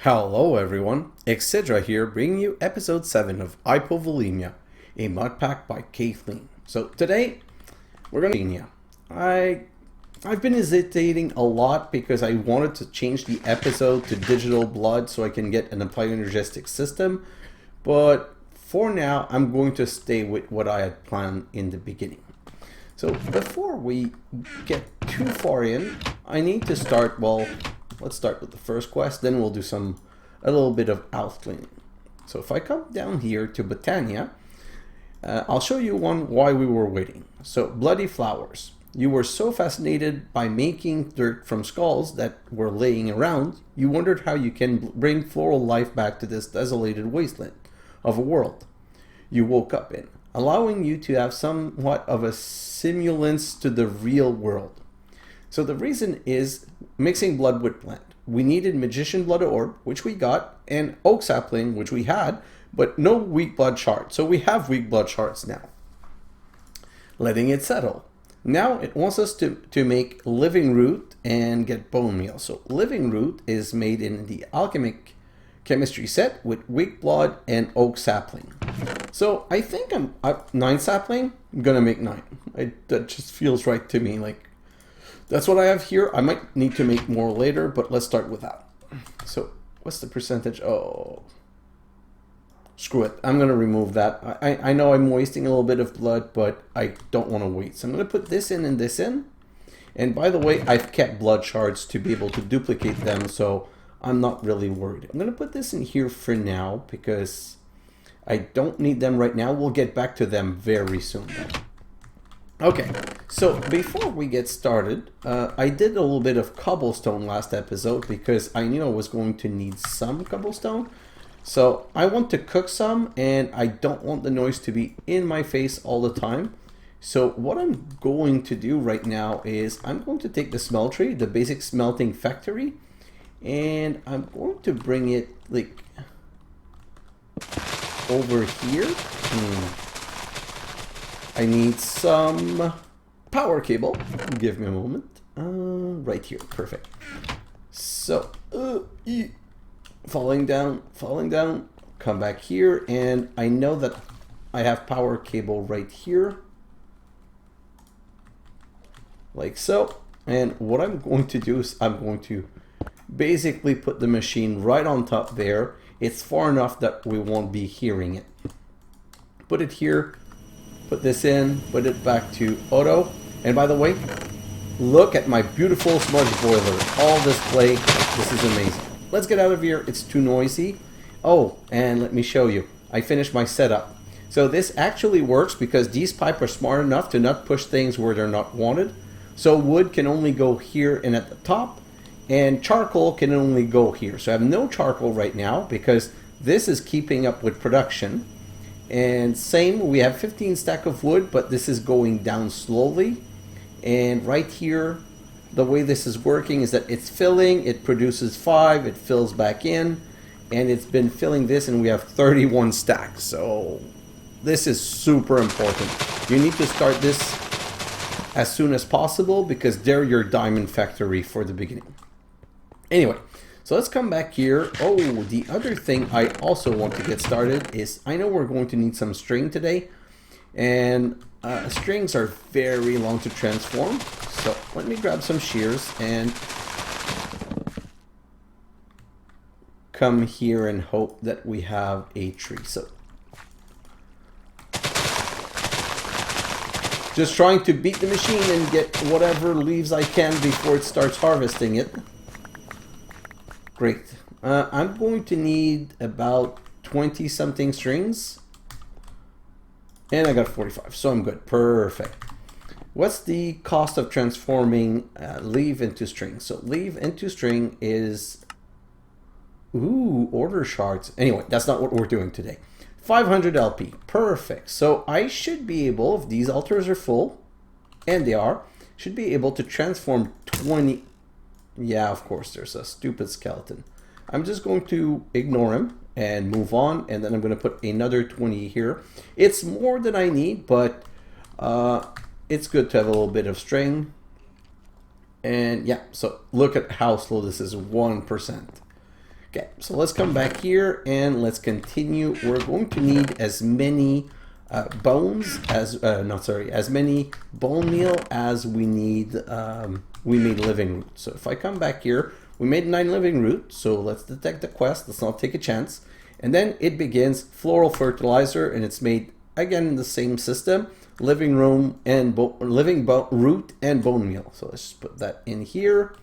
Hello everyone, xHedra here, bringing you episode 7 of Hypovolemia, a Modpack by Caithleen. So today, we're gonna I've been hesitating a lot because I wanted to change the episode to digital blood so I can get an Applied Energistics system, but for now, I'm going to stay with what I had planned in the beginning. So before we get too far in, I need to start, well, let's start with the first quest, then we'll do a little bit of house cleaning. So if I come down here to Botania, I'll show you why we were waiting. So bloody flowers. You were so fascinated by making dirt from skulls that were laying around, you wondered how you can bring floral life back to this desolated wasteland of a world you woke up in, allowing you to have somewhat of a simulance to the real world. So the reason is mixing blood with plant. We needed magician blood orb, which we got, and oak sapling, which we had, but no weak blood shard. So we have weak blood shards now. Letting it settle. Now it wants us to make living root and get bone meal. So living root is made in the alchemic chemistry set with weak blood and oak sapling. So I think I'm 9 sapling. I'm gonna make 9. That just feels right to me. Like, that's what I have here. I might need to make more later, but let's start with that. So what's the percentage? Oh, screw it. I'm going to remove that. I know I'm wasting a little bit of blood, but I don't want to wait. So I'm going to put this in and this in. And by the way, I've kept blood shards to be able to duplicate them, so I'm not really worried. I'm going to put this in here for now because I don't need them right now. We'll get back to them very soon, though. Okay, so before we get started, I did a little bit of cobblestone last episode because I knew I was going to need some cobblestone. So I want to cook some and I don't want the noise to be in my face all the time. So what I'm going to do right now is I'm going to take the smeltery, the basic smelting factory, and I'm going to bring it like over here. I need some power cable. Give me a moment. Right here. Perfect. So, falling down. Come back here. And I know that I have power cable right here. Like so. And what I'm going to do is I'm going to basically put the machine right on top there. It's far enough that we won't be hearing it. Put it here. Put this in, put it back to auto. And by the way, look at my beautiful smudge boiler. All display. This is amazing. Let's get out of here. It's too noisy. Oh, and let me show you. I finished my setup. So this actually works because these pipes are smart enough to not push things where they're not wanted. So wood can only go here and at the top, and charcoal can only go here. So I have no charcoal right now because this is keeping up with production. And same, we have 15 stack of wood, but this is going down slowly. And right here, the way this is working is that it's filling, it produces 5, it fills back in, and it's been filling this, and we have 31 stacks. So this is super important. You need to start this as soon as possible because they're your diamond factory for the beginning. Anyway. So let's come back here. Oh, the other thing I also want to get started is I know we're going to need some string today. And strings are very long to transform. So let me grab some shears and come here and hope that we have a tree. So just trying to beat the machine and get whatever leaves I can before it starts harvesting it. Great. I'm going to need about 20 something strings. And I got 45, so I'm good. Perfect. What's the cost of transforming leaf into string? So leaf into string is... Ooh, order shards. Anyway, that's not what we're doing today. 500 LP. Perfect. So I should be able, if these altars are full, and they are, should be able to transform 20... Yeah, of course, there's a stupid skeleton. I'm just going to ignore him and move on, and then I'm going to put another 20 here. It's more than I need, but it's good to have a little bit of string. And yeah, so look at how slow this is, 1%. Okay, so let's come back here and let's continue. We're going to need as many bones as, as many bone meal as we need, we made living root. So if I come back here, we made 9 living root. So let's detect the quest. Let's not take a chance. And then it begins Floral Fertilizer, and it's made again in the same system, living room and root and bone meal. So let's just put that in here.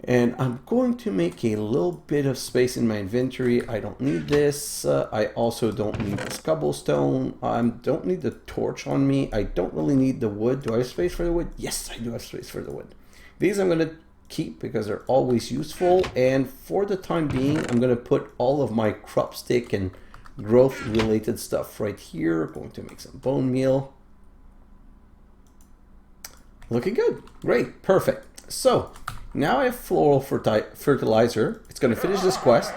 And I'm going to make a little bit of space in my inventory. I don't need this. I also don't need this cobblestone. I don't need the torch on me. I don't really need the wood. Do I have space for the wood? Yes, I do have space for the wood. These I'm going to keep because they're always useful. And for the time being, I'm going to put all of my crop stick and growth related stuff right here. Going to make some bone meal. Looking good. Great. Perfect. So now I have Floral Fertilizer. It's going to finish this quest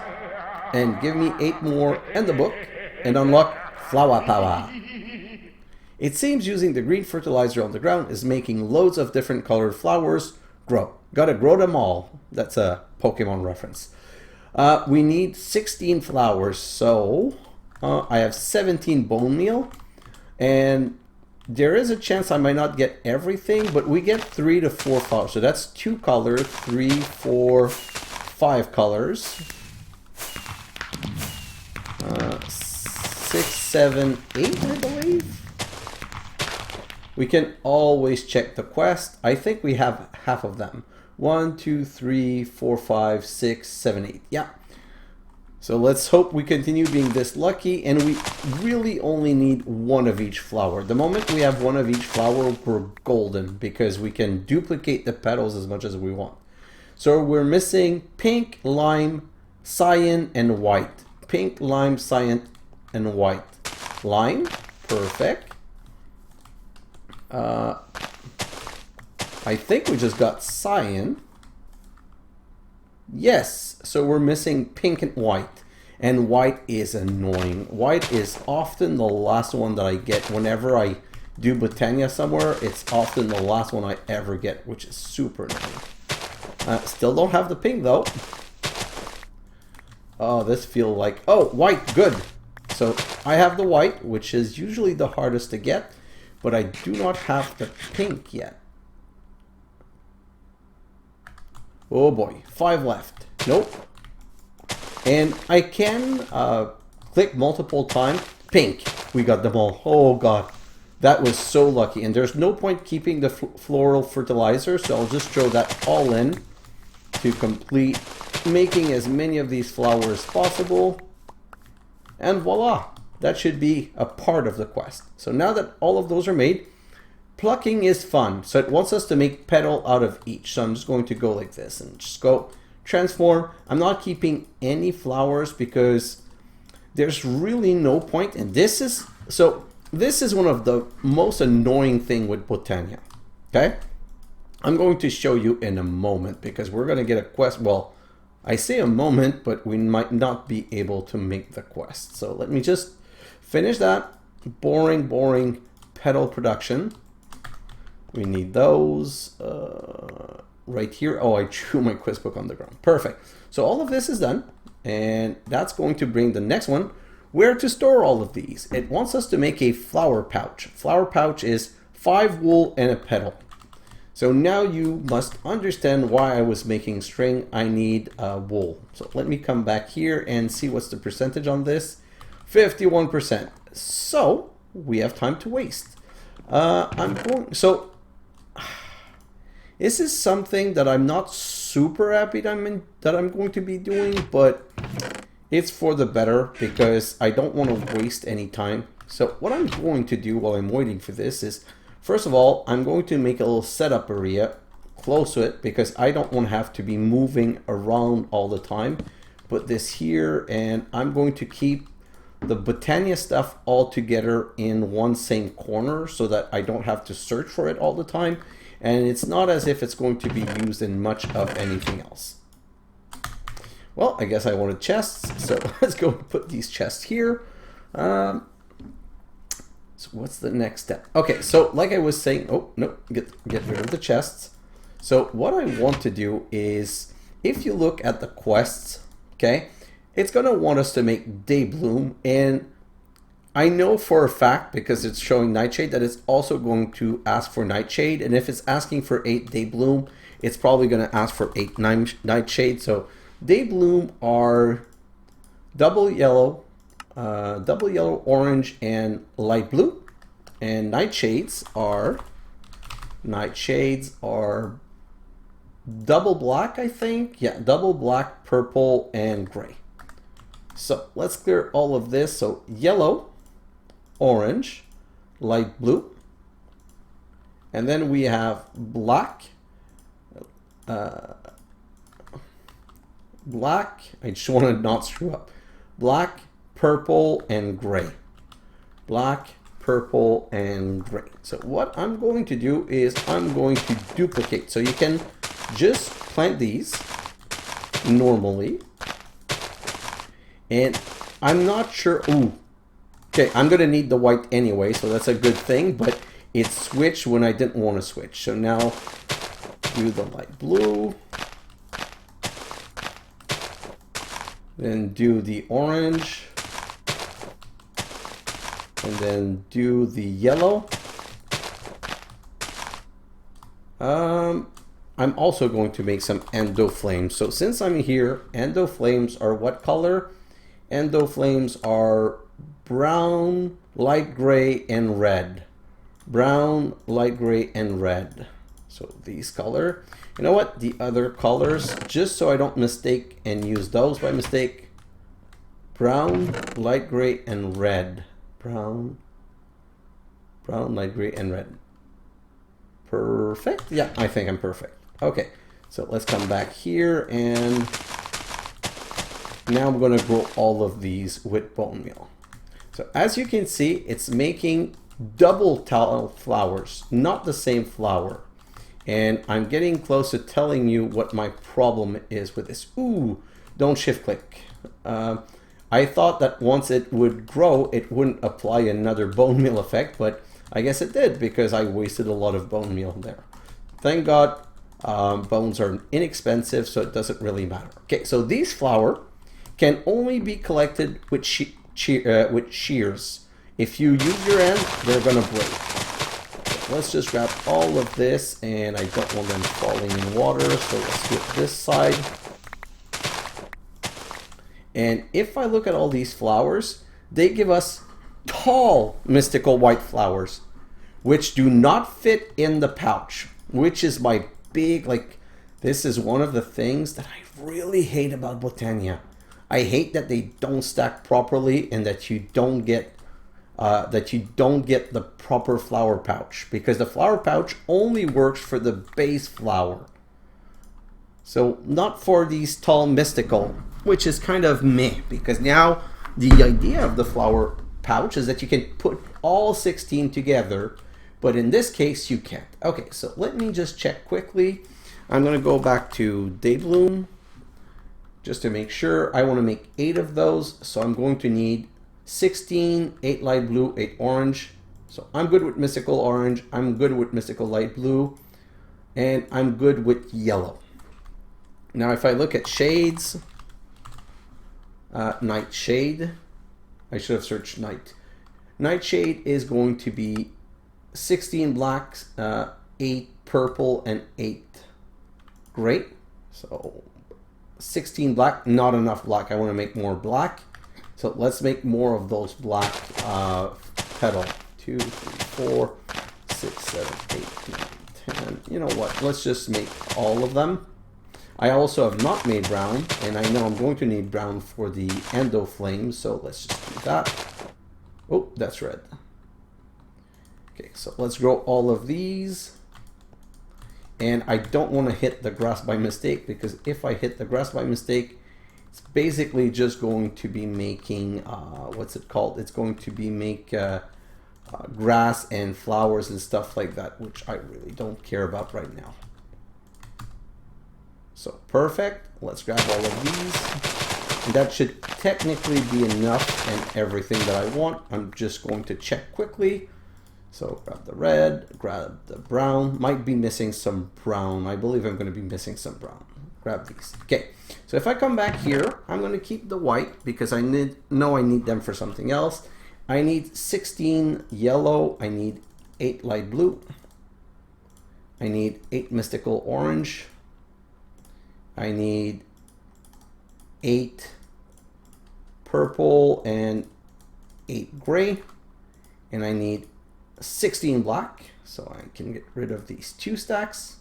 and give me 8 more and the book and unlock Flower Power. It seems using the green fertilizer on the ground is making loads of different colored flowers grow. Gotta grow them all. That's a Pokemon reference. We need 16 flowers, so I have 17 bone meal, and there is a chance I might not get everything, but we get 3 to 4 flowers. So that's 2 colors, 3, 4, 5 colors. 6, 7, 8, I believe. We can always check the quest. I think we have half of them. 1, 2, 3, 4, 5, 6, 7, 8. Yeah. So let's hope we continue being this lucky, and we really only need 1 of each flower. The moment we have 1 of each flower, we're golden because we can duplicate the petals as much as we want. So we're missing pink, lime, cyan, and white. Pink, lime, cyan, and white. Lime, perfect. I think we just got cyan. Yes, so we're missing pink and white. And white is annoying. White is often the last one that I get whenever I do Botania somewhere. It's often the last one I ever get, which is super annoying. Still don't have the pink though. Oh, this feels like... Oh, white, good. So I have the white, which is usually the hardest to get, but I do not have the pink yet. Oh boy, 5 left. Nope. And I can click multiple times. Pink. We got them all. Oh god. That was so lucky. And there's no point keeping the floral fertilizer, so I'll just throw that all in to complete making as many of these flowers as possible. And voila. That should be a part of the quest. So now that all of those are made, plucking is fun. So it wants us to make petal out of each. So I'm just going to go like this and just go transform. I'm not keeping any flowers because there's really no point. And this is one of the most annoying thing with Botania. Okay? I'm going to show you in a moment because we're going to get a quest. Well, I say a moment, but we might not be able to make the quest. So let me just finish that. Boring, boring petal production. We need those right here. Oh, I threw my quest book on the ground. Perfect. So all of this is done. And that's going to bring the next one. Where to store all of these? It wants us to make a flower pouch. Flower pouch is 5 wool and a petal. So now you must understand why I was making string. I need wool. So let me come back here and see what's the percentage on this. 51%. So we have time to waste. So this is something that I'm not super happy that I'm going to be doing, but it's for the better because I don't want to waste any time. So what I'm going to do while I'm waiting for this is, first of all, I'm going to make a little setup area close to it because I don't want to have to be moving around all the time. Put this here, and I'm going to keep the Botania stuff all together in one same corner so that I don't have to search for it all the time. And it's not as if it's going to be used in much of anything else. Well, I guess I wanted chests, so let's go put these chests here. So what's the next step? Okay, so like I was saying, oh, no, get rid of the chests. So what I want to do is, if you look at the quests, okay, it's going to want us to make day bloom. And I know for a fact, because it's showing nightshade, that it's also going to ask for nightshade. And if it's asking for 8 day bloom, it's probably going to ask for 8 nightshade. So day bloom are double yellow, orange, and light blue. And nightshades are double black, I think. Yeah, double black, purple, and gray. So let's clear all of this. So yellow, orange, light blue, and then we have black, black, I just want to not screw up, black, purple, and gray. Black, purple, and gray. So what I'm going to do is I'm going to duplicate. So you can just plant these normally. And I'm not sure, ooh, okay, I'm going to need the white anyway, so that's a good thing, but it switched when I didn't want to switch. So now do the light blue, then do the orange, and then do the yellow. I'm also going to make some endo flames. So since I'm here, endo flames are what color? Endo flames are brown, light gray, and red. Brown, light gray, and red. So these color. You know what? The other colors, just so I don't mistake and use those by mistake. Brown, light gray, and red. Brown, light gray, and red. Perfect. Yeah, I think I'm perfect. Okay, so let's come back here, and now I'm going to grow all of these with bone meal. So as you can see, it's making double tall flowers, not the same flower. And I'm getting close to telling you what my problem is with this. Ooh, don't shift click. I thought that once it would grow, it wouldn't apply another bone meal effect, but I guess it did because I wasted a lot of bone meal there. Thank God bones are inexpensive, so it doesn't really matter. Okay, so these flowers can only be collected with shears. If you use your hand, they're gonna break. So let's just grab all of this, and I don't want them falling in water, so let's do it this side. And if I look at all these flowers, they give us tall mystical white flowers, which do not fit in the pouch, which is my big, like, this is one of the things that I really hate about Botania. I hate that they don't stack properly and that you don't get the proper flower pouch, because the flower pouch only works for the base flower. So not for these tall mystical, which is kind of meh, because now the idea of the flower pouch is that you can put all 16 together, but in this case you can't. Okay, so let me just check quickly. I'm going to go back to Day Bloom just to make sure. I want to make 8 of those, so I'm going to need 16, 8 light blue, 8 orange. So I'm good with mystical orange, I'm good with mystical light blue, and I'm good with yellow. Now if I look at shades, nightshade, I should have searched night. Nightshade is going to be 16 blacks, 8 purple, and 8 gray. So 16 black, not enough black. I want to make more black. So let's make more of those black petal. 2, 3, 4, 6, 7, 8, 9, 10. You know what? Let's just make all of them. I also have not made brown, and I know I'm going to need brown for the endo flame, so let's just do that. Oh, that's red. Okay, so let's grow all of these. And I don't want to hit the grass by mistake, because if I hit the grass by mistake, it's basically just going to be making, what's it called? It's going to be make grass and flowers and stuff like that, which I really don't care about right now. So perfect. Let's grab all of these. And that should technically be enough and everything that I want. I'm just going to check quickly. So grab the red, grab the brown. Might be missing some brown. I believe I'm going to be missing some brown. grab these. Okay, so if I come back here, I'm going to keep the white because I know I need them for something else. I need 16 yellow. I need 8 light blue. I need 8 mystical orange. I need 8 purple and 8 gray. And I need 16 black. So I can get rid of these 2 stacks.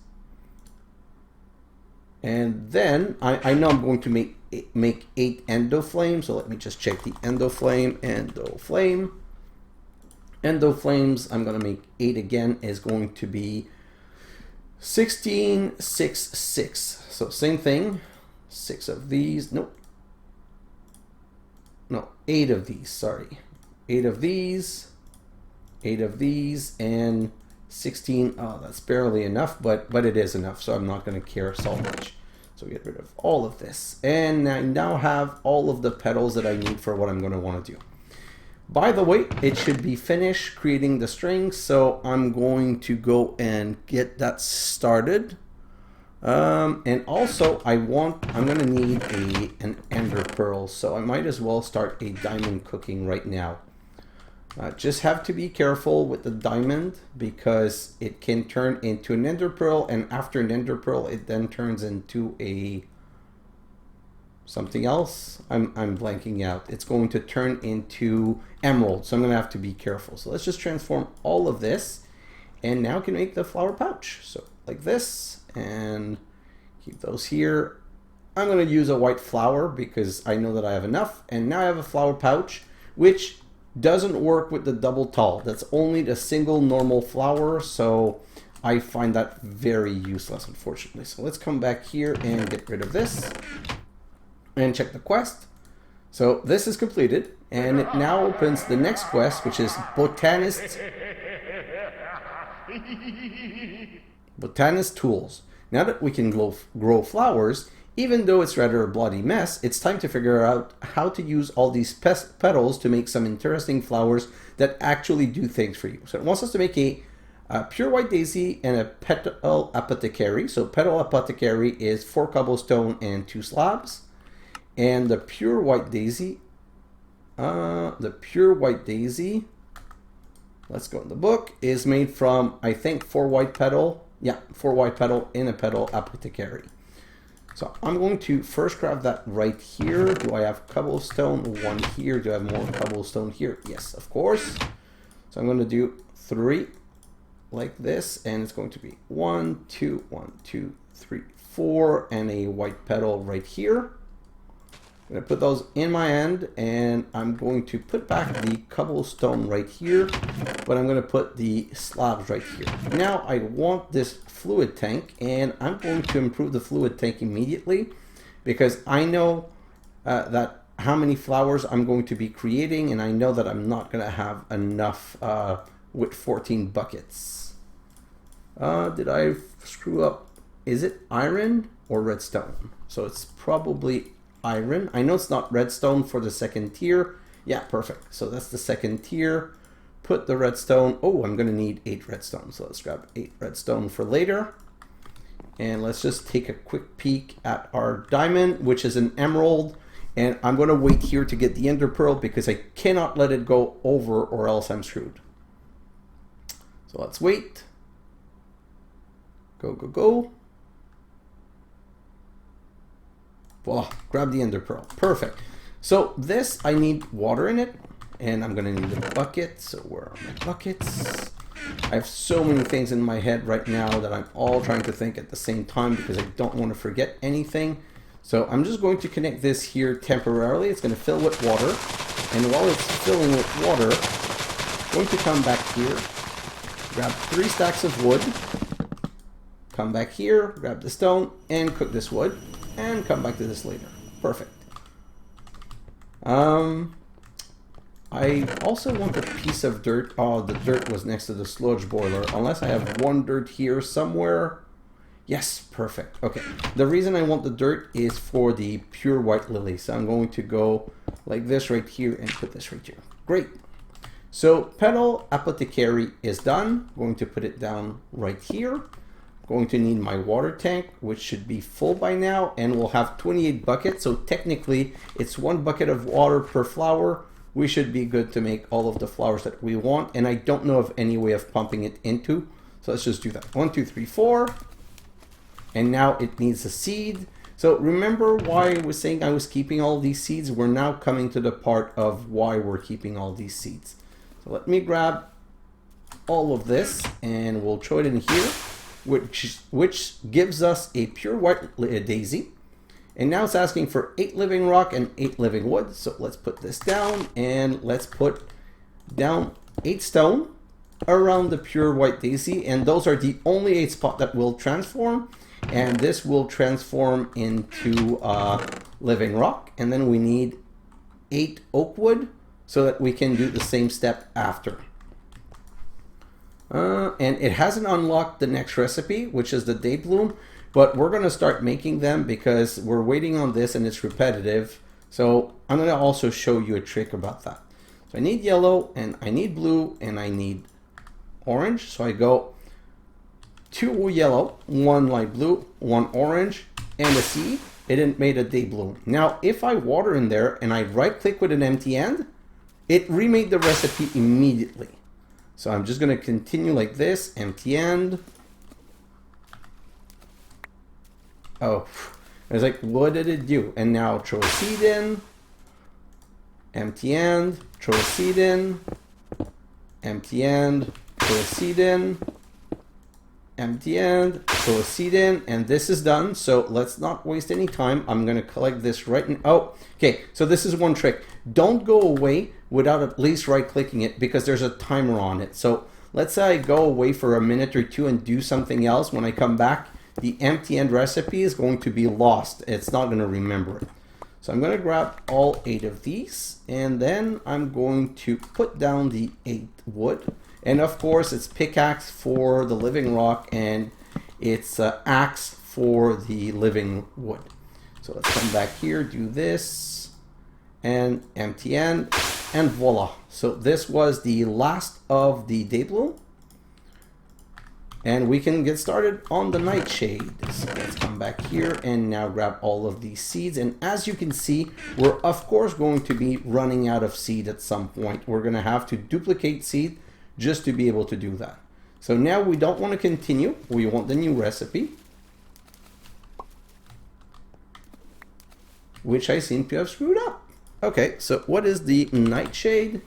And then I know I'm going to make 8 endoflame. So let me just check the endoflame. Endoflames, I'm going to make 8 again, is going to be 16, 6, 6. So same thing. 6 of these. Nope. No, 8 of these. Sorry. 8 of these. 8 of these. And 16. Oh, that's barely enough, but it is enough, so I'm not going to care so much. So get rid of all of this. And I now have all of the petals that I need for what I'm going to want to do. By the way, it should be finished creating the strings, so I'm going to go and get that started. And also I'm going to need an ender pearl, so I might as well start a diamond cooking right now. Just have to be careful with the diamond because it can turn into an ender pearl, and after an ender pearl it then turns into a something else. I'm blanking out. It's going to turn into emerald, so I'm going to have to be careful. So let's just transform all of this, and now I can make the flower pouch. So like this, and keep those here. I'm going to use a white flower because I know that I have enough, and now I have a flower pouch, which doesn't work with the double tall. That's only the single normal flower, so I find that very useless, unfortunately. So let's come back here and get rid of this and check the quest. So this is completed, and it now opens the next quest, which is Botanist Tools. Now that we can grow flowers, even though it's rather a bloody mess, it's time to figure out how to use all these petals to make some interesting flowers that actually do things for you. So it wants us to make a pure white daisy and a petal apothecary. So petal apothecary is 4 cobblestone and 2 slabs. And the pure white daisy, let's go in the book, is made from, I think, 4 white petal. Yeah, 4 white petal in a petal apothecary. So I'm going to first grab that right here. Do I have cobblestone? 1 here. Do I have more cobblestone here? Yes, of course. So I'm going to do 3 like this, and it's going to be 1, 2, 1, 2, 3, 4, and a white petal right here. I'm going to put those in my end, and I'm going to put back the cobblestone right here, but I'm going to put the slabs right here. Now I want this fluid tank, and I'm going to improve the fluid tank immediately because I know that how many flowers I'm going to be creating, and I know that I'm not going to have enough with 14 buckets. Did I screw up? Is it iron or redstone? So it's probably iron. I know it's not redstone for the second tier. Yeah, perfect. So that's the second tier. Put the redstone. Oh, I'm going to need 8 redstone. So let's grab 8 redstone for later. And let's just take a quick peek at our diamond, which is an emerald. And I'm going to wait here to get the ender pearl because I cannot let it go over or else I'm screwed. So let's wait. Go, go, go. Voila, grab the ender pearl. Perfect. So this, I need water in it, and I'm going to need a bucket. So where are my buckets? I have so many things in my head right now that I'm all trying to think at the same time because I don't want to forget anything. So I'm just going to connect this here temporarily. It's going to fill with water. And while it's filling with water, I'm going to come back here, grab 3 stacks of wood, come back here, grab the stone, and cook this wood. And come back to this later. Perfect. I also want a piece of dirt. Oh, the dirt was next to the sludge boiler. Unless I have 1 dirt here somewhere. Yes, perfect. Okay. The reason I want the dirt is for the pure white lily. So I'm going to go like this right here and put this right here. Great. So Petal Apothecary is done. I'm going to put it down right here. Going to need my water tank, which should be full by now, and we'll have 28 buckets. So technically it's 1 bucket of water per flower. We should be good to make all of the flowers that we want, and I don't know of any way of pumping it into. So let's just do that. 1, 2, 3, 4. And now it needs a seed. So remember why I was saying I was keeping all these seeds? We're now coming to the part of why we're keeping all these seeds. So let me grab all of this and we'll throw it in here, which gives us a pure white daisy. And now it's asking for 8 Livingrock and 8 Livingwood. So let's put this down and let's put down 8 stone around the pure white daisy. And those are the only 8 spots that will transform. And this will transform into Livingrock. And then we need 8 oak wood so that we can do the same step after. And it hasn't unlocked the next recipe, which is the day bloom. But we're going to start making them because we're waiting on this and it's repetitive. So I'm going to also show you a trick about that. So I need yellow and I need blue and I need orange. So I go 2 yellow, 1 light blue, 1 orange, and a seed. It made a day bloom. Now, if I water in there and I right click with an empty end, it remade the recipe immediately. So I'm just going to continue like this, empty end. Oh, I was like, what did it do? And now throw a seed in, empty end, throw a seed in, empty end, throw a seed in, empty end, throw a seed in, and this is done. So let's not waste any time. I'm going to collect this right now. Oh, okay. So this is one trick. Don't go away without at least right clicking it because there's a timer on it. So let's say I go away for a minute or two and do something else. When I come back, the empty end recipe is going to be lost. It's not going to remember it. So I'm going to grab all 8 of these and then I'm going to put down the 8 wood. And of course it's pickaxe for the Livingrock and it's axe for the Livingwood. So let's come back here, do this and empty end and voila. So this was the last of the day bloom. And we can get started on the nightshade. So let's come back here and now grab all of these seeds. And as you can see, we're of course going to be running out of seed at some point. We're going to have to duplicate seed just to be able to do that. So now we don't want to continue. We want the new recipe, which I seem to have screwed up. Okay, so what is the nightshade?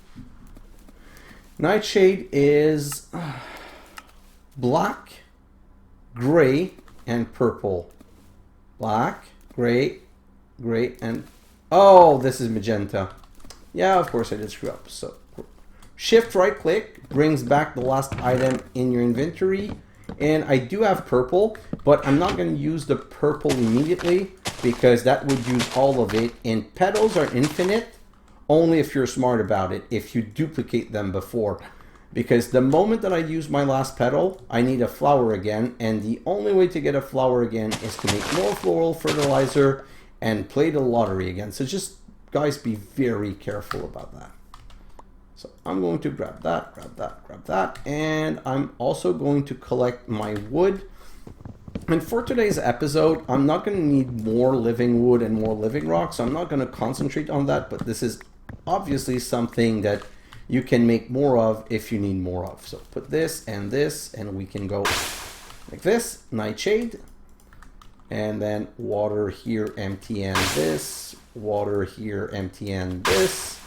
Nightshade is black, gray, and purple. Black, gray, and oh, this is magenta. Yeah, of course I did screw up. So shift right click brings back the last item in your inventory. And I do have purple, but I'm not going to use the purple immediately because that would use all of it. And petals are infinite only if you're smart about it, if you duplicate them before. Because the moment that I use my last petal, I need a flower again. And the only way to get a flower again is to make more floral fertilizer and play the lottery again. So just, guys, be very careful about that. So I'm going to grab that, grab that, grab that. And I'm also going to collect my wood. And for today's episode, I'm not going to need more Livingwood and more Livingrock. So I'm not going to concentrate on that. But this is obviously something that you can make more of if you need more of. So put this, and we can go like this, nightshade, and then water here, empty and this, water here, empty and this,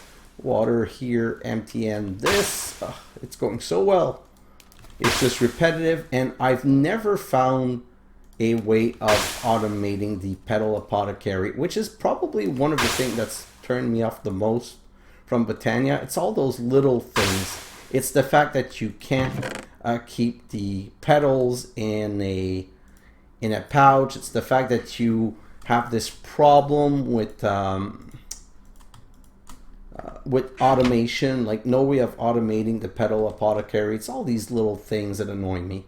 water here, empty and this. It's going so well. It's just repetitive, and I've never found a way of automating the Petal Apothecary, which is probably one of the things that's turned me off the most from Botania. It's all those little things. It's the fact that you can't keep the petals in a pouch. It's the fact that you have this problem with automation, like no way of automating the Petal Apothecary. It's all these little things that annoy me.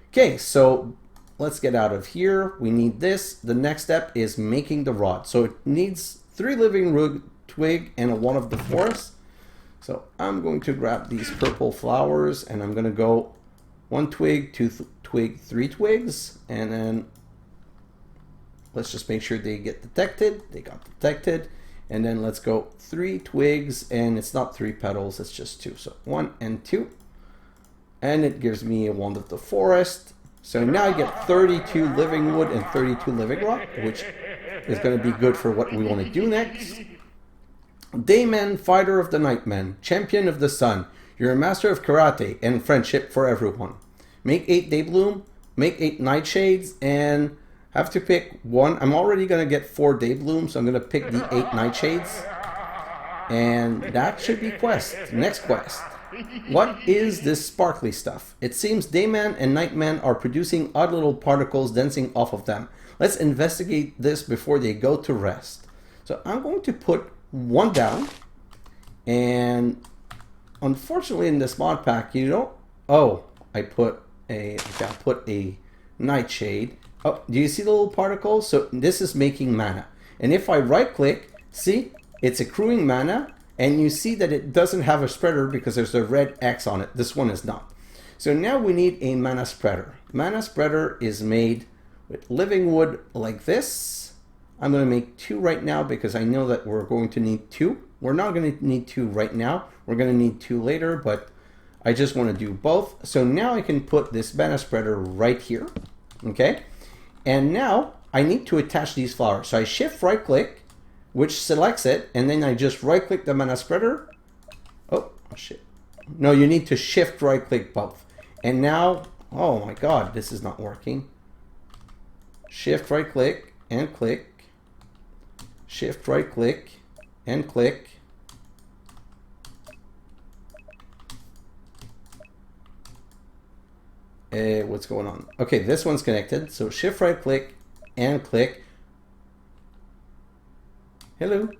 Okay, so let's get out of here. We need this. The next step is making the rod. So it needs 3 living twig and one of the forest. So I'm going to grab these purple flowers and I'm going to go 1 twig, 2 twig, 3 twigs, and then let's just make sure they get detected. They got detected. And then let's go 3 twigs, and it's not 3 petals, it's just 2. So 1 and 2. And it gives me a wand of the forest. So now I get 32 Livingwood and 32 Livingrock, which is going to be good for what we want to do next. Dayman, fighter of the nightmen, champion of the sun. You're a master of karate and friendship for everyone. Make 8 daybloom, make 8 nightshades, and have to pick one. I'm already going to get 4 daybloom, so I'm going to pick the 8 nightshades. And that should be quest. Next quest. What is this sparkly stuff? It seems Dayman and Nightman are producing odd little particles dancing off of them. Let's investigate this before they go to rest. So I'm going to put 1 down. And unfortunately in this mod pack, you don't... Oh, I put a nightshade. Oh, do you see the little particles? So this is making mana. And if I right click, see, it's accruing mana. And you see that it doesn't have a spreader because there's a red X on it. This one is not. So now we need a mana spreader. Mana spreader is made with Livingwood like this. I'm going to make 2 right now because I know that we're going to need 2. We're not going to need 2 right now. We're going to need 2 later, but I just want to do both. So now I can put this mana spreader right here. Okay. And now I need to attach these flowers. So I shift right click, which selects it, and then I just right click the mana spreader. Oh shit. No, you need to shift right click both. And now, oh my god, this is not working. Shift right click and click. Shift right click and click. What's going on? Okay, this one's connected. So shift right click and click. Hello.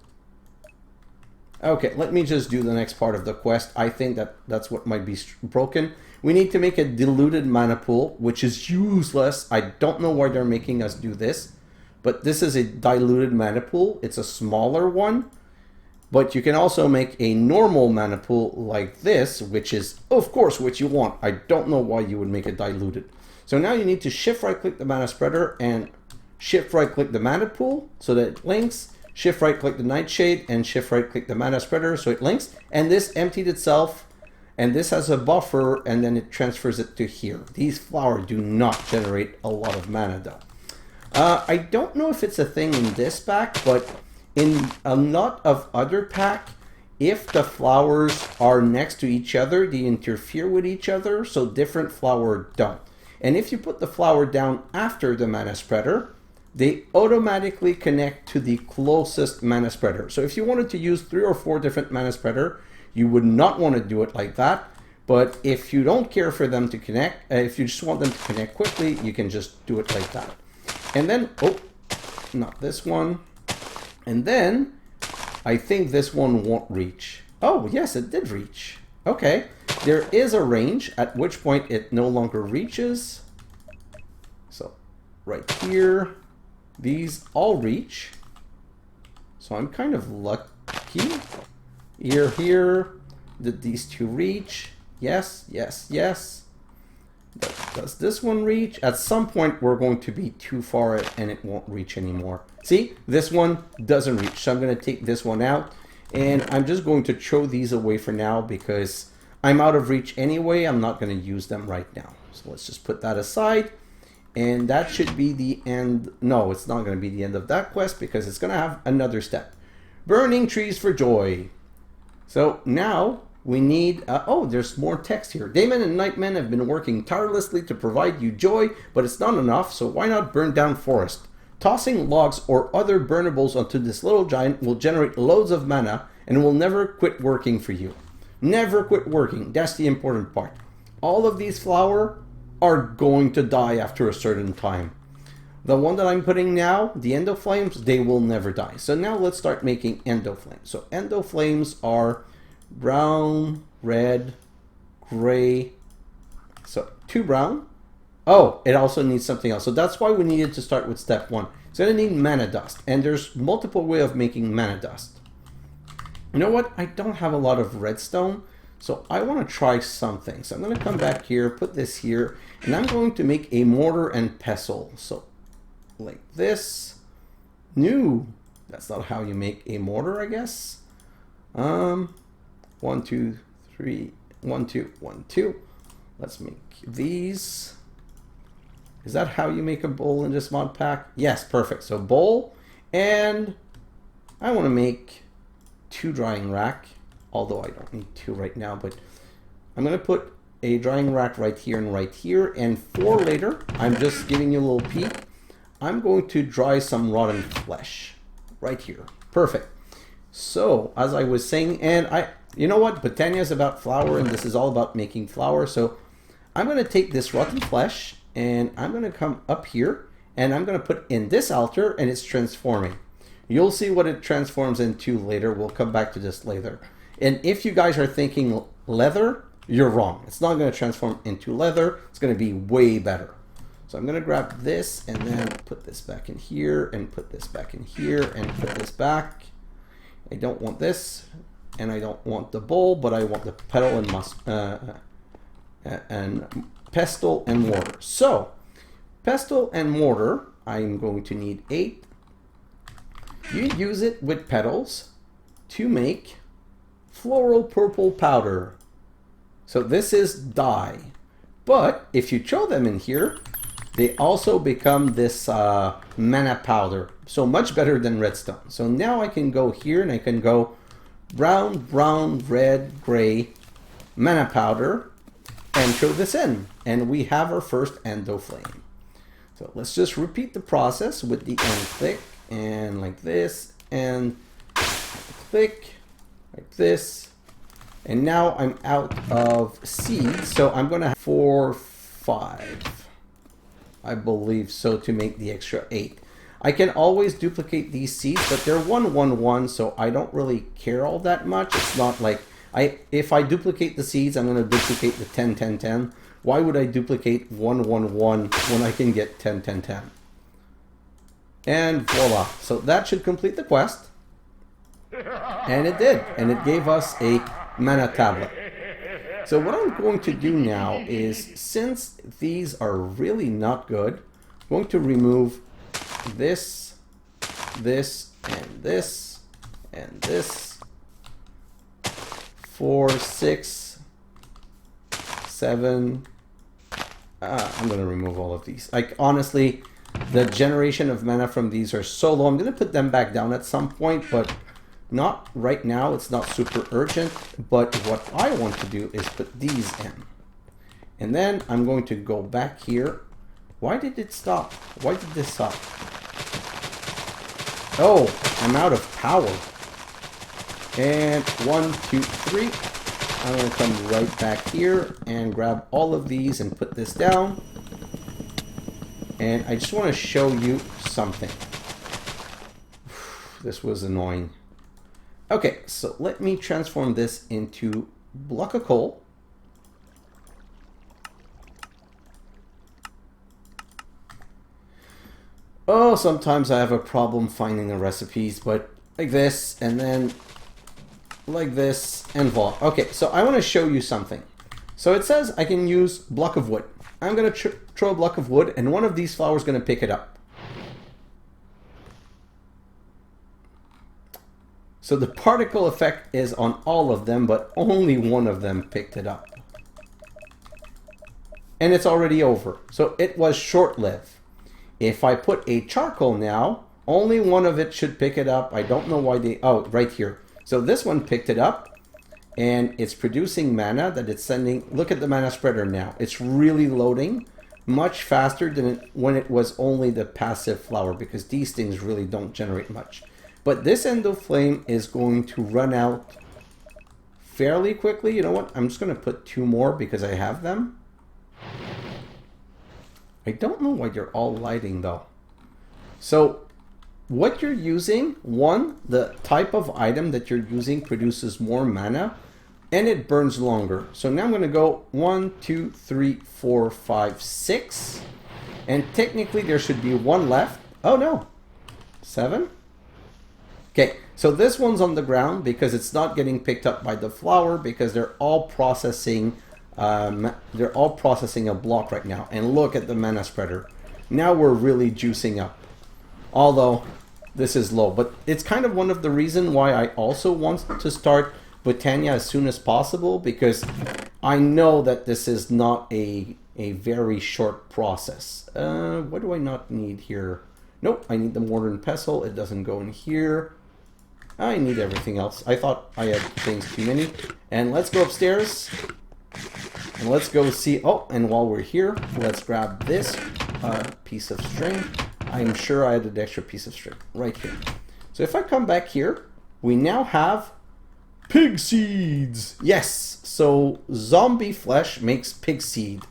Okay, let me just do the next part of the quest. I think that's what might be broken. We need to make a diluted mana pool, which is useless. I don't know why they're making us do this, but this is a diluted mana pool. It's a smaller one, but you can also make a normal mana pool like this, which is, of course, what you want. I don't know why you would make it diluted. So now you need to shift right click the mana spreader and shift right click the mana pool so that it links. Shift right click the nightshade and shift right click the mana spreader so it links, and this emptied itself, and this has a buffer, and then it transfers it to here. These flowers do not generate a lot of mana though. I don't know if it's a thing in this pack, but in a lot of other pack, if the flowers are next to each other, they interfere with each other, so different flowers don't. And if you put the flower down after the mana spreader, they automatically connect to the closest mana spreader. So if you wanted to use 3 or 4 different mana spreader, you would not want to do it like that. But if you don't care for them to connect, if you just want them to connect quickly, you can just do it like that. And then, oh, not this one. And then I think this one won't reach. Oh, yes, it did reach. Okay, there is a range at which point it no longer reaches. So right here. These all reach, so I'm kind of lucky. Here, did these 2 reach? Yes, yes, yes. Does this one reach? At some point, we're going to be too far and it won't reach anymore. See, this one doesn't reach, so I'm going to take this one out, and I'm just going to throw these away for now because I'm out of reach anyway. I'm not going to use them right now. So let's just put that aside. And that should be the end. No, it's not going to be the end of that quest because it's going to have another step. Burning trees for joy. So now we need... oh, there's more text here. Dayman and Nightmen have been working tirelessly to provide you joy, but it's not enough, so why not burn down forest? Tossing logs or other burnables onto this little giant will generate loads of mana and will never quit working for you. Never quit working. That's the important part. All of these flowers are going to die after a certain time. The one that I'm putting now, the endo flames, they will never die. So now let's start making endo flames. So endo flames are brown, red, gray. So 2 brown. Oh, it also needs something else. So that's why we needed to start with step 1. It's going to need mana dust. And there's multiple ways of making mana dust. You know what? I don't have a lot of redstone. So I want to try something. So I'm going to come back here, put this here, and I'm going to make a mortar and pestle. So like this. No, that's not how you make a mortar, I guess. 1, 2, 3, 1, 2, 1, 2. Let's make these. Is that how you make a bowl in this mod pack? Yes, perfect. So bowl, and I want to make 2 drying rack, although I don't need 2 right now, but I'm going to put a drying rack right here, and for later, I'm just giving you a little peek. I'm going to dry some rotten flesh right here. Perfect. So as I was saying, and you know what? Botania is about flour, and this is all about making flour. So I'm going to take this rotten flesh, and I'm going to come up here, and I'm going to put in this altar, and it's transforming. You'll see what it transforms into later. We'll come back to this later. And if you guys are thinking leather, you're wrong. It's not going to transform into leather. It's going to be way better. So I'm going to grab this and then put this back in here and put this back in here and put this back. I don't want this, and I don't want the bowl, but I want the petal and pestle and mortar. So pestle and mortar, I'm going to need 8. You use it with petals to make floral purple powder. So this is dye, but if you throw them in here, they also become this mana powder. So much better than redstone. So now I can go here and I can go brown, red, gray, mana powder, and throw this in. And we have our first endo flame. So let's just repeat the process with the end click, and like this, and click, like this. And now I'm out of seeds, so I'm gonna have 4, 5. I believe so, to make the extra 8. I can always duplicate these seeds, but they're 1, 1, 1, so I don't really care all that much. It's not like if I duplicate the seeds, I'm going to duplicate the 10, 10, 10. Why would I duplicate 1, 1, 1 when I can get 10, 10, 10? And voila. So that should complete the quest. And it did. And it gave us a mana tablet. So what I'm going to do now is, since these are really not good, I'm going to remove this, this, and this, and this. 4, 6, 7. I'm going to remove all of these. Like, honestly, the generation of mana from these are so low. I'm going to put them back down at some point, but not right now. It's not super urgent, but what I want to do is put these in. And then I'm going to go back here. Why did it stop? Why did this stop? Oh, I'm out of power. And 1, 2, 3. I'm going to come right back here and grab all of these and put this down. And I just want to show you something. This was annoying. Okay, so let me transform this into block of coal. Oh, sometimes I have a problem finding the recipes, but like this, and then like this, and voila. Okay, so I want to show you something. So it says I can use block of wood. I'm going to throw a block of wood, and one of these flowers is going to pick it up. So the particle effect is on all of them, but only one of them picked it up. And it's already over. So it was short-lived. If I put a charcoal now, only one of it should pick it up. I don't know why they... Oh, right here. So this one picked it up, and it's producing mana that it's sending. Look at the mana spreader now. It's really loading much faster than when it was only the passive flower, because these things really don't generate much. But this endo flame is going to run out fairly quickly. You know what? I'm just going to put 2 more because I have them. I don't know why they're all lighting though. So what you're using, one, the type of item that you're using produces more mana and it burns longer. So now I'm going to go 1, 2, 3, 4, 5, 6. And technically there should be 1 left. Oh no. 7. Okay, So this one's on the ground because it's not getting picked up by the flower because they're all processing a block right now. And look at the mana spreader. Now we're really juicing up. Although this is low, but it's kind of one of the reasons why I also want to start Botania as soon as possible, because I know that this is not a very short process. What do I not need here? Nope, I need the mortar and pestle. It doesn't go in here. I need everything else. I thought I had things too many. And let's go upstairs. And let's go see. Oh, and while we're here, let's grab this piece of string. I'm sure I had an extra piece of string right here. So if I come back here, we now have pig seeds. Yes, so zombie flesh makes pig seed.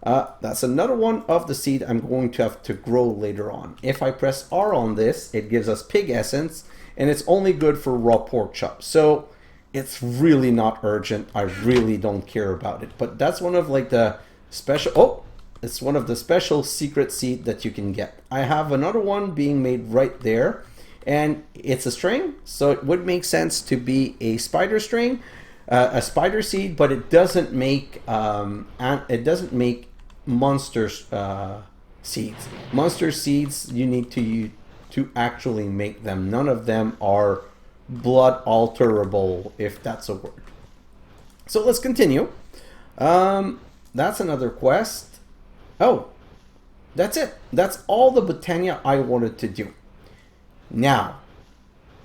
That's another one of the seed I'm going to have to grow later on. If I press R on this, it gives us pig essence, and it's only good for raw pork chop. So it's really not urgent. I really don't care about it. But that's one of like the special, oh, it's one of the special secret seed that you can get. I have another one being made right there, and it's a string, so it would make sense to be a spider string, a spider seed, but it doesn't make monster seeds. Monster seeds, you need to actually make them. None of them are blood alterable, if that's a word. So let's continue. That's another quest. Oh, that's it. That's all the Botania I wanted to do. Now,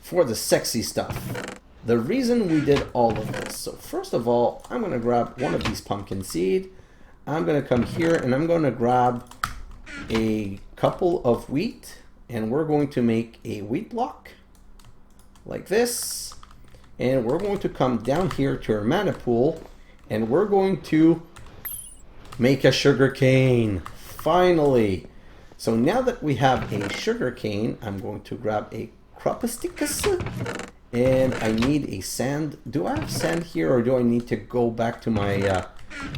for the sexy stuff. The reason we did all of this. So first of all, I'm going to grab one of these pumpkin seed. I'm going to come here and I'm going to grab a couple of wheat. And we're going to make a wheat block. Like this. And we're going to come down here to our mana pool. And we're going to make a sugar cane. Finally. So now that we have a sugar cane, I'm going to grab a Cobblestones, and I need a sand. Do I have sand here, or do I need to go back to my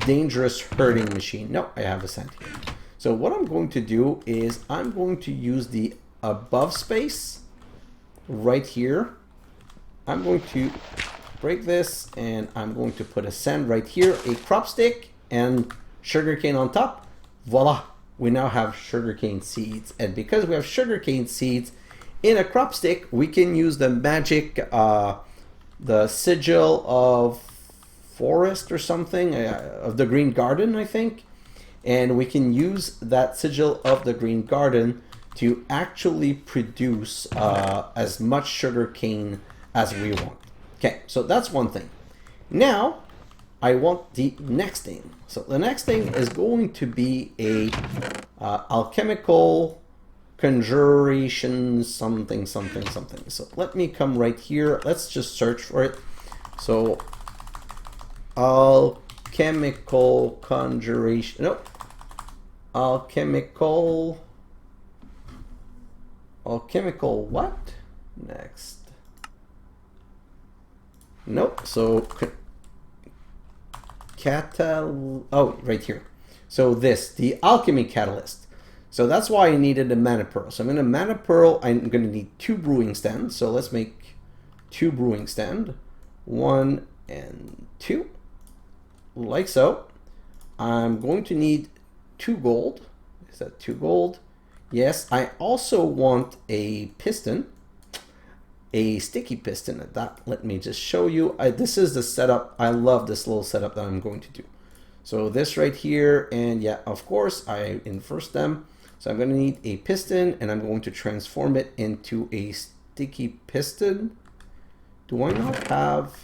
dangerous herding machine? No, I have a sand here. So what I'm going to do is I'm going to use the above space right here. I'm going to break this, and I'm going to put a sand right here, a crop stick, and sugarcane on top. Voila! We now have sugarcane seeds, and because we have sugarcane seeds in a crop stick, we can use the magic, the sigil of forest or something, of the green garden, I think, and we can use that sigil of the green garden to actually produce as much sugarcane as we want. Okay, so that's one thing. Now, I want the next thing. So the next thing is going to be a alchemical conjuration something. So let me come right here. Let's just search for it. So alchemical conjuration. Nope. Alchemical what? Next. Nope. So oh, right here. So the alchemy catalyst. So that's why I needed a mana pearl. So I'm going to mana pearl. I'm going to need 2 brewing stands. So let's make 2 brewing stand. 1 and 2. Like so. I'm going to need 2 gold. Is that 2 gold? Yes. I also want a piston. A sticky piston at that. Let me just show you. This is the setup. I love this little setup that I'm going to do. So this right here, and yeah, of course I inverse them. So I'm going to need a piston, and I'm going to transform it into a sticky piston. Do I not have?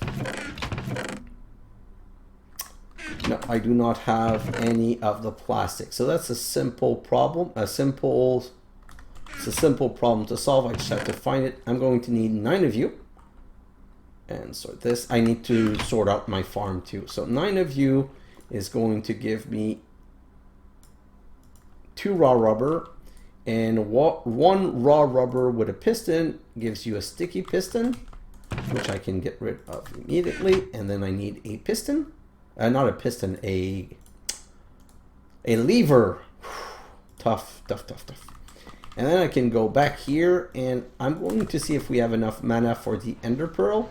No, I do not have any of the plastic. So that's a simple problem. It's a simple problem to solve. I just have to find it. I'm going to need 9 of you. And sort this. I need to sort out my farm too. So 9 of you is going to give me 2 raw rubber. And 1 raw rubber with a piston gives you a sticky piston, which I can get rid of immediately. And then I need a piston. Not a piston, a lever. Tough. And then I can go back here, and I'm going to see if we have enough mana for the Ender Pearl.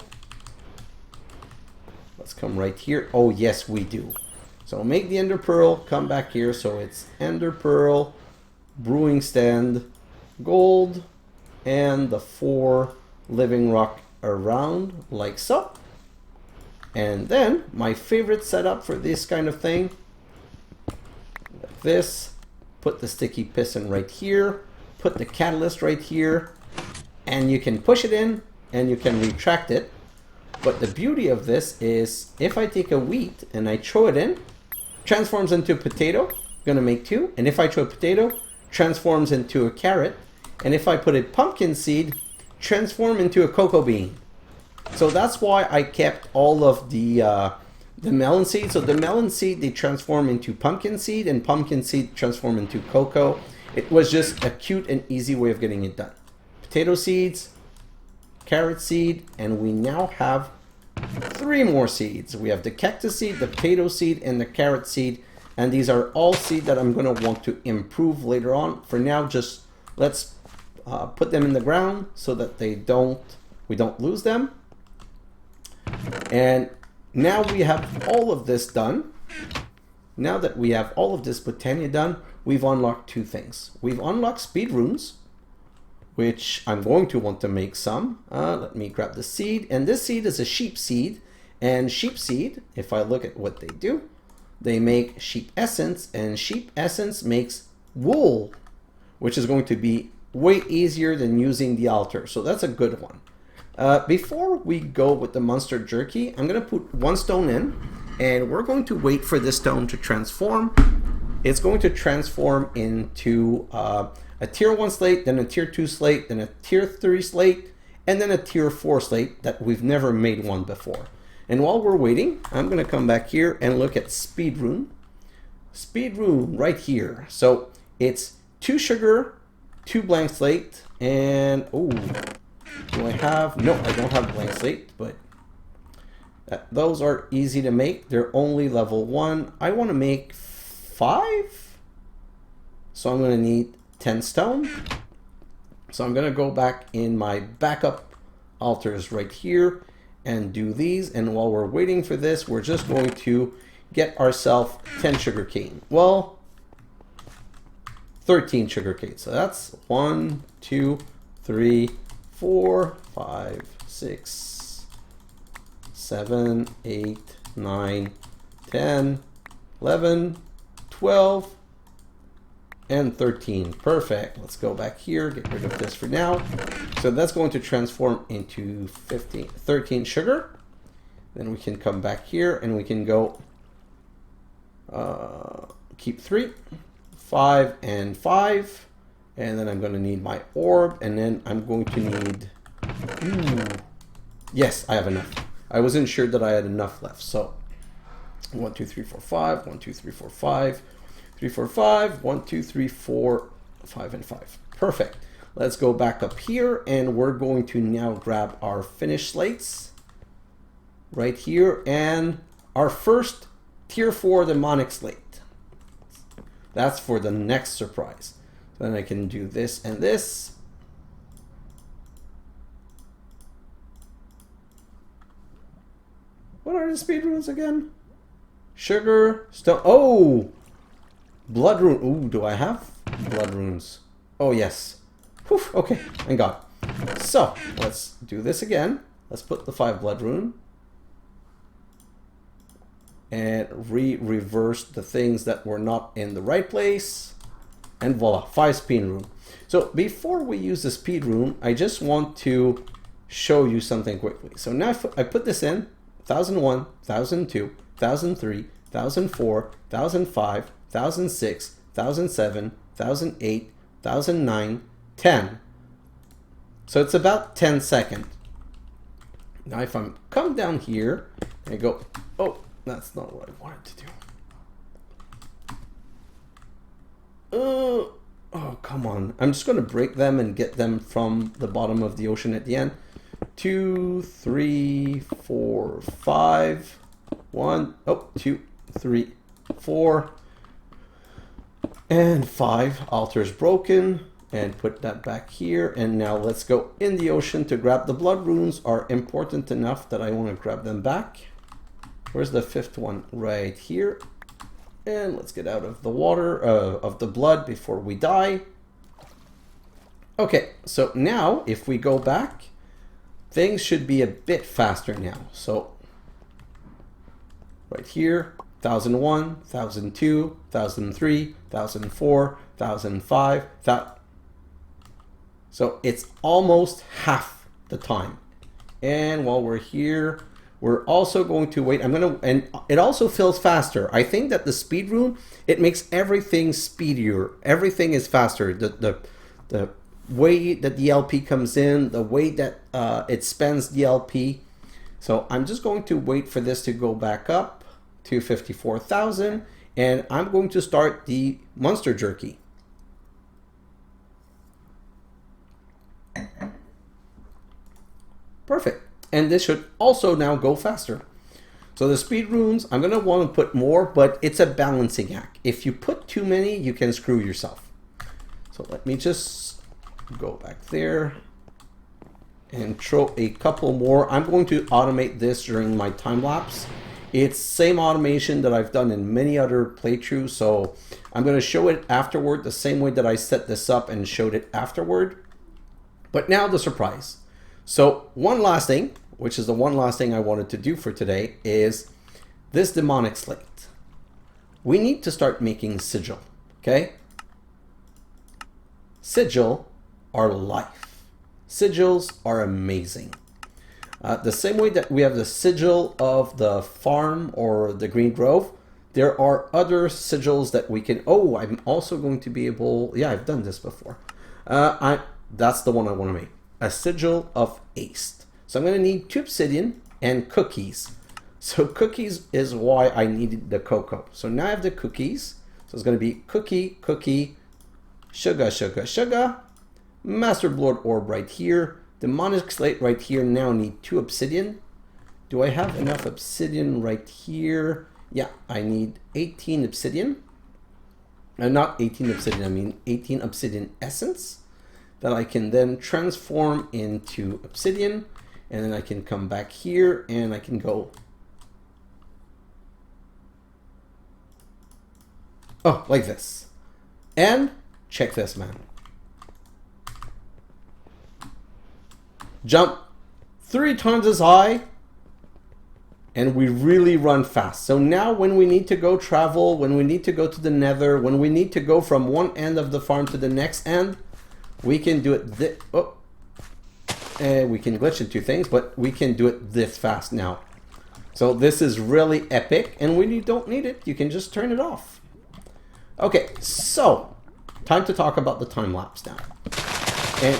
Let's come right here. Oh, yes, we do. So make the Ender Pearl, come back here. So it's Ender Pearl, Brewing Stand, Gold, and the 4 Livingrock around, like so. And then my favorite setup for this kind of thing, like this, put the sticky piston right here, put the catalyst right here, and you can push it in and you can retract it. But the beauty of this is if I take a wheat and I throw it in, transforms into a potato, gonna make 2. And if I throw a potato, transforms into a carrot. And if I put a pumpkin seed, transform into a cocoa bean. So that's why I kept all of the melon seed. So the melon seed, they transform into pumpkin seed, and pumpkin seed transform into cocoa. It was just a cute and easy way of getting it done. Potato seeds, carrot seed, and we now have 3 more seeds. We have the cactus seed, the potato seed, and the carrot seed. And these are all seeds that I'm going to want to improve later on. For now, just let's put them in the ground so that we don't lose them. And now we have all of this done. Now that we have all of this Botania done, we've unlocked 2 things. We've unlocked speed runes, which I'm going to want to make some. Let me grab the seed. And this seed is a sheep seed. And sheep seed, if I look at what they do, they make sheep essence. And sheep essence makes wool, which is going to be way easier than using the altar. So that's a good one. Before we go with the monster jerky, I'm going to put 1 stone in. And we're going to wait for this stone to transform. It's going to transform into a tier 1 slate, then a tier 2 slate, then a tier 3 slate, and then a tier 4 slate that we've never made one before. And while we're waiting, I'm going to come back here and look at speed rune. Speed rune right here. So it's 2 sugar, 2 blank slate, and oh, do I have? No, I don't have blank slate, but those are easy to make. They're only level 1. I want to make 5, so I'm going to need 10 stone. So I'm going to go back in my backup altars right here and do these. And while we're waiting for this, we're just going to get ourselves 10 sugarcane. Well, 13 sugarcane. So that's 1, 2, 3, 4, 5, 6, 7, 8, 9, 10, 11, 12, and 13. Perfect. Let's go back here, get rid of this for now. So that's going to transform into 13 sugar. Then we can come back here and we can go keep 3, 5, and 5. And then I'm going to need my orb, and then I'm going to need... Yes, I have enough. I wasn't sure that I had enough left. So 1, 2, 3, 4, 5, 1, 2, 3, 4, 5, 3, 4, 5, 1, 2, 3, 4, 5, and 5. Perfect. Let's go back up here, and we're going to now grab our finished slates right here, and our first tier 4 demonic slate. That's for the next surprise. So then I can do this and this. What are the speed runes again? Sugar, stone. Oh! Blood rune. Ooh, do I have blood runes? Oh, yes. Whew, okay, thank God. So, let's do this again. Let's put the 5 blood rune. And reverse the things that were not in the right place. And voila, 5 speed rune. So, before we use the speed rune, I just want to show you something quickly. So now I put this in. 1001, 1002, 1003, 1004, 1005, 1006, 1007, 1008, 1009, 10. So it's about 10 seconds. Now if I come down here and I go, oh, that's not what I wanted to do. Oh, come on. I'm just going to break them and get them from the bottom of the ocean at the end. 2, 3, 4, 5. 1, 2, 3, 4. And 5. Altars broken. and put that back here. And now let's go in the ocean to grab the blood runes. Are important enough that I want to grab them back. Where's the fifth one? Right here. And let's get out of the water, of the blood before we die. Okay, so now if we go back, things should be a bit faster now. So right here, 1001, 1002, 1003, 1004, 1005, so it's almost half the time. And while we're here, we're also going to wait. And it also fills faster. I think that the speed rune, it makes everything speedier. Everything is faster. The way that the LP comes in, the way that it spends the LP. So I'm just going to wait for this to go back up to 54,000, and I'm going to start the monster jerky. Perfect. And this should also now go faster. So the speed runes, I'm going to want to put more, but it's a balancing act. If you put too many, you can screw yourself. So let me just go back there and throw a couple more. I'm going to automate this during my time lapse. It's same automation that I've done in many other playthroughs, so I'm going to show it afterward the same way that I set this up and showed it afterward. But now the surprise. So one last thing, which is the one last thing I wanted to do for today, is this demonic slate. We need to start making sigil, okay? Sigil are life. Sigils are amazing. The same way that we have the sigil of the farm or the green grove, there are other sigils that we can, oh, I'm also going to be able, yeah, I've done this before. That's the one I want to make, a sigil of Ace. So I'm going to need 2 obsidian and cookies. So cookies is why I needed the cocoa. So now I have the cookies. So it's going to be cookie, cookie, sugar, sugar, sugar, master blood orb right here. Demonic slate right here. Now need 2 obsidian. Do I have enough obsidian right here? Yeah, I need 18 obsidian. Not 18 obsidian, I mean 18 obsidian essence that I can then transform into obsidian. And then I can come back here and I can go. Oh, like this. And check this, man. Jump 3 times as high, and we really run fast. So now when we need to go travel, when we need to go to the nether, when we need to go from one end of the farm to the next end, we can do it and we can glitch into things, but we can do it this fast now. So this is really epic, and when you don't need it, you can just turn it off. Okay, so time to talk about the time lapse now. And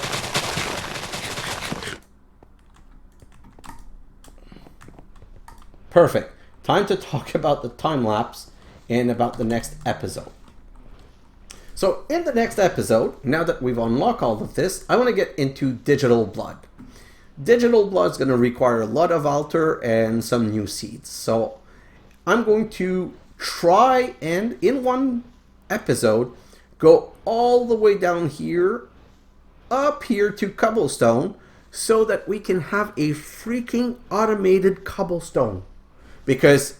perfect. Time to talk about the time lapse and about the next episode. So in the next episode, now that we've unlocked all of this, I want to get into digital blood. Digital blood is going to require a lot of altar and some new seeds. So I'm going to try and in one episode go all the way down here, up here to Cobblestone, so that we can have a freaking automated cobblestone. Because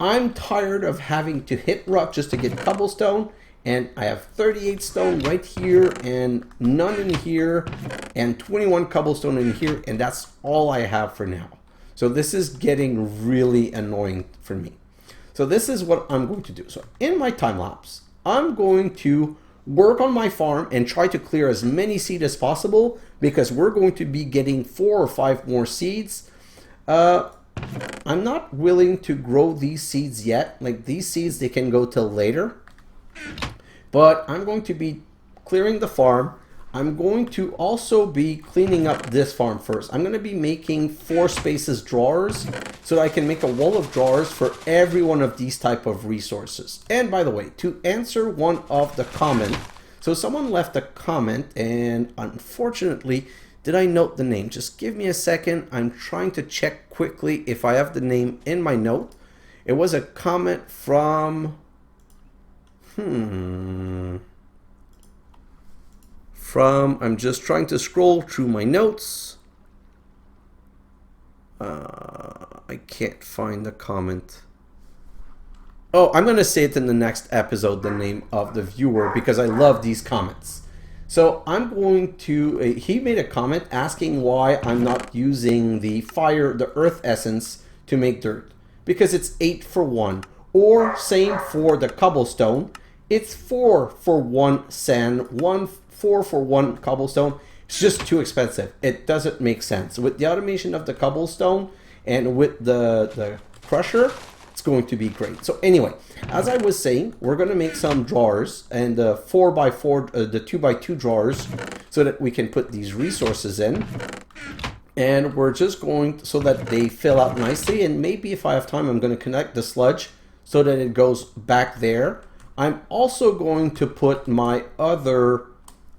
I'm tired of having to hit rock just to get cobblestone, and I have 38 stone right here and none in here and 21 cobblestone in here, and that's all I have for now. So this is getting really annoying for me. So this is what I'm going to do. So in my time lapse, I'm going to work on my farm and try to clear as many seeds as possible, because we're going to be getting 4 or 5 more seeds. I'm not willing to grow these seeds yet. Like these seeds, they can go till later. But I'm going to be clearing the farm. I'm going to also be cleaning up this farm first. I'm going to be making 4 spaces drawers so that I can make a wall of drawers for every one of these type of resources. And by the way, to answer one of the comment, so someone left a comment, and unfortunately, did I note the name? Just give me a second. I'm trying to check quickly if I have the name in my note. It was a comment from I'm just trying to scroll through my notes. I can't find the comment. Oh, I'm going to say it in the next episode, the name of the viewer, because I love these comments. So I'm going to, he made a comment asking why I'm not using the earth essence to make dirt. Because it's 8 for 1. Or same for the cobblestone. It's 4 for 1 sand, 4 for 1 cobblestone. It's just too expensive. It doesn't make sense. With the automation of the cobblestone and with the crusher, it's going to be great. So anyway, as I was saying, we're going to make some drawers and the 4x4, the 2x2 drawers so that we can put these resources in. And we're just going so that they fill out nicely. And maybe if I have time, I'm going to connect the sludge so that it goes back there. I'm also going to put my other,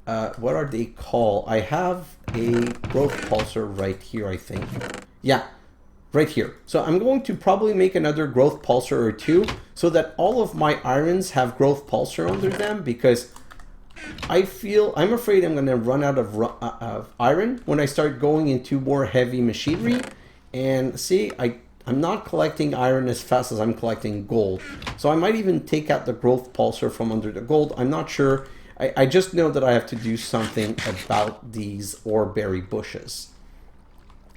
what are they called? I have a growth pulsar right here, I think. Yeah, right here. So I'm going to probably make another growth pulsar or two so that all of my irons have growth pulsar under them, because I'm afraid I'm going to run out of iron when I start going into more heavy machinery. And see, I'm not collecting iron as fast as I'm collecting gold. So I might even take out the growth pulsar from under the gold. I'm not sure. I just know that I have to do something about these ore berry bushes.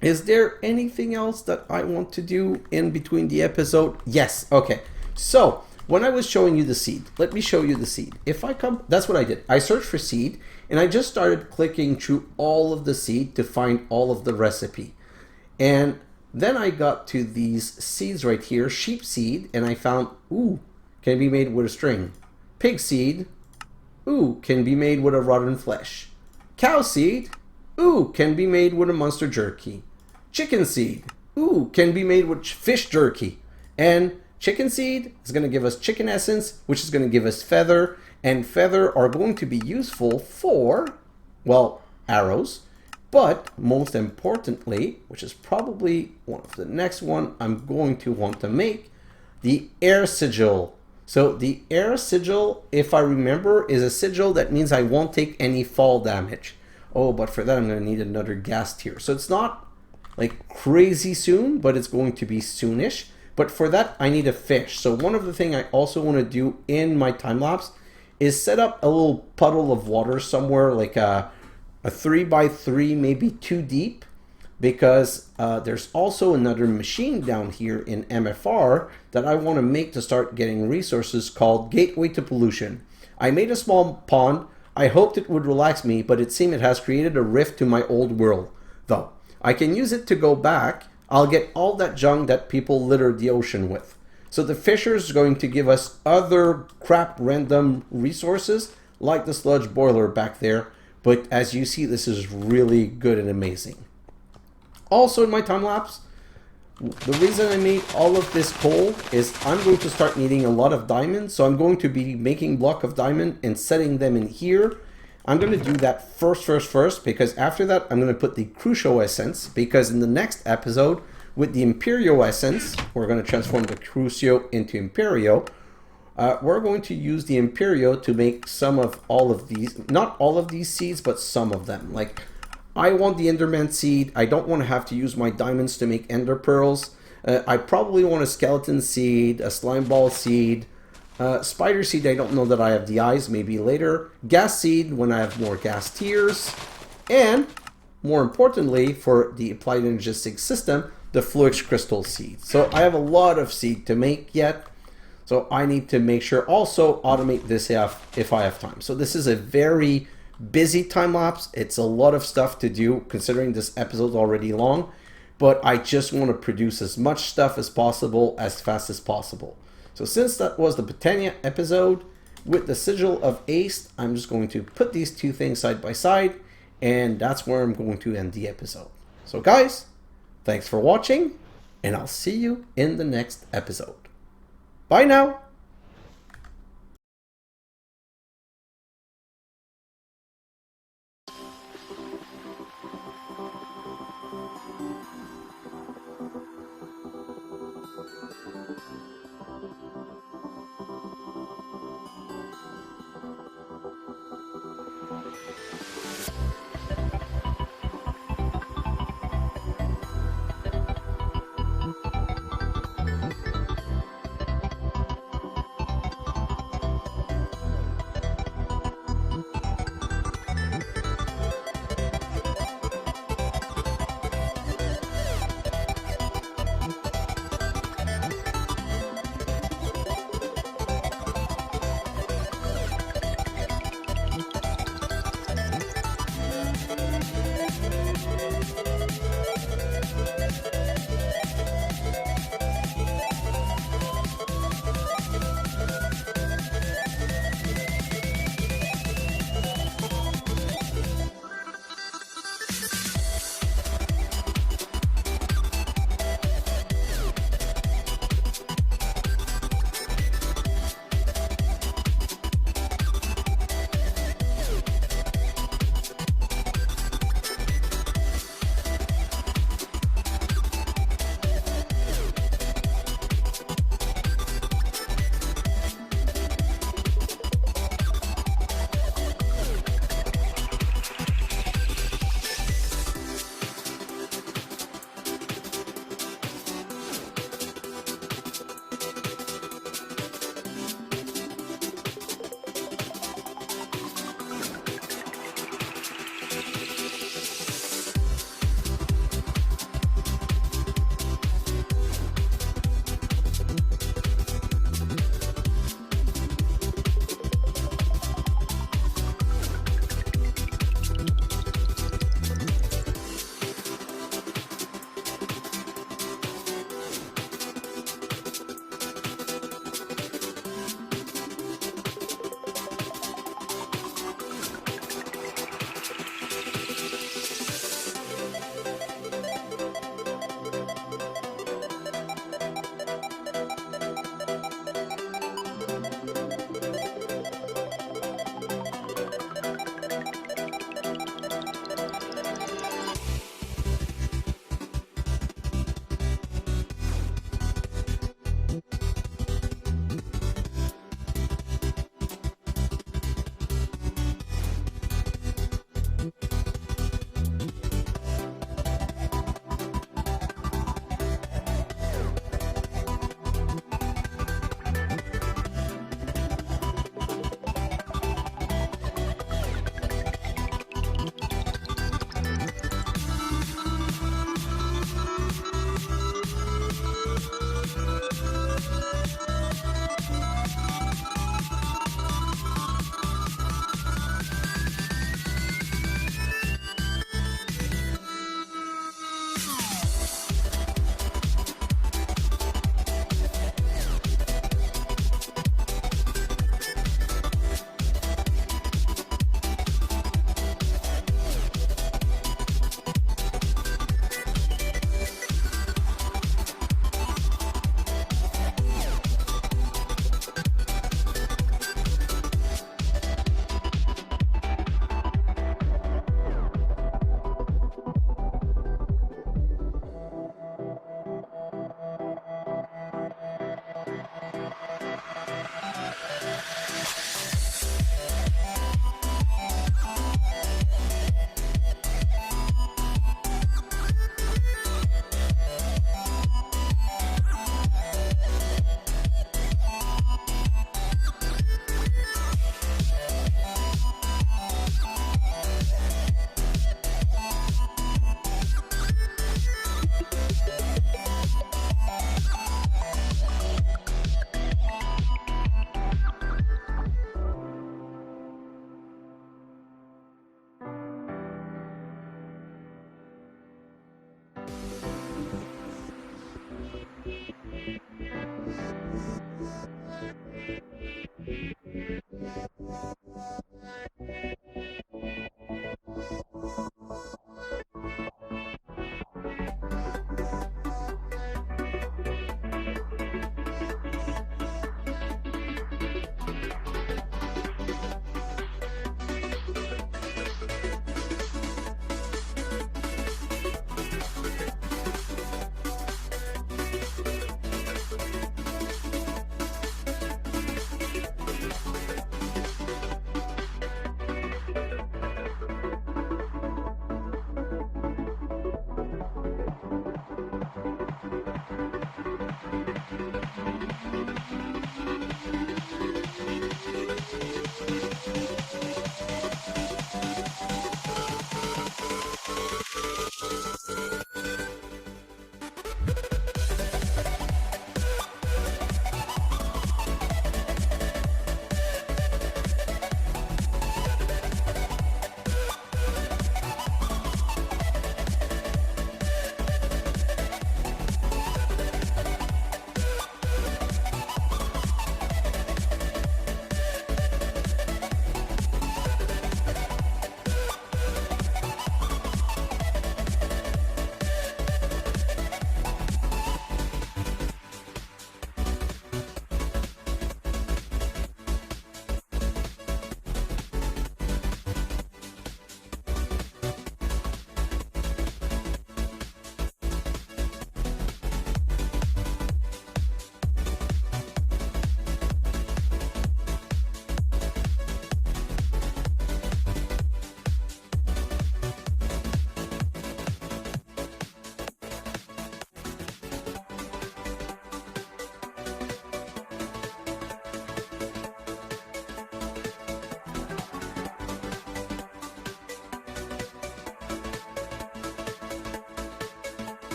Is there anything else that I want to do in between the episode? Yes. Okay. So when I was showing you the seed, let me show you the seed. If I come, that's what I did. I searched for seed and I just started clicking through all of the seed to find all of the recipe. And then I got to these seeds right here, sheep seed, and I found, ooh, can be made with a string. Pig seed, ooh, can be made with a rotten flesh. Cow seed, ooh, can be made with a monster jerky. Chicken seed, ooh, can be made with fish jerky. And chicken seed is going to give us chicken essence, which is going to give us feather. And feather are going to be useful for, well, arrows. But most importantly, which is probably one of the next one I'm going to want to make, the air sigil. So the air sigil, if I remember, is a sigil that means I won't take any fall damage. Oh, but for that I'm going to need another gas tier. So it's not like crazy soon, but it's going to be soonish. But for that I need a fish. So one of the things I also want to do in my time lapse is set up a little puddle of water somewhere, like a 3x3, maybe 2 deep, because there's also another machine down here in MFR that I want to make to start getting resources called Gateway to Pollution. I made a small pond. I hoped it would relax me, but it seems it has created a rift to my old world. Though I can use it to go back, I'll get all that junk that people littered the ocean with. So the fisher is going to give us other crap random resources like the sludge boiler back there. But as you see, this is really good and amazing. Also in my time lapse, the reason I made all of this coal is I'm going to start needing a lot of diamonds. So I'm going to be making block of diamond and setting them in here. I'm going to do that first, because after that I'm going to put the Crucio essence, because in the next episode with the Imperio essence, we're going to transform the Crucio into Imperio. We're going to use the Imperio to make some of all of these, not all of these seeds, but some of them. Like, I want the Enderman seed. I don't want to have to use my diamonds to make Ender Pearls. I probably want a skeleton seed, a slime ball seed, spider seed. I don't know that I have the eyes, maybe later. Gas seed when I have more gas tiers. And, more importantly, for the Applied Energistics system, the Fluix Crystal seed. So I have a lot of seed to make yet. So I need to make sure also automate this if I have time. So this is a very busy time lapse. It's a lot of stuff to do considering this episode is already long, but I just want to produce as much stuff as possible as fast as possible. So since that was the Botania episode with the sigil of Ace, I'm just going to put these two things side by side, and that's where I'm going to end the episode. So guys, thanks for watching, and I'll see you in the next episode. Bye now.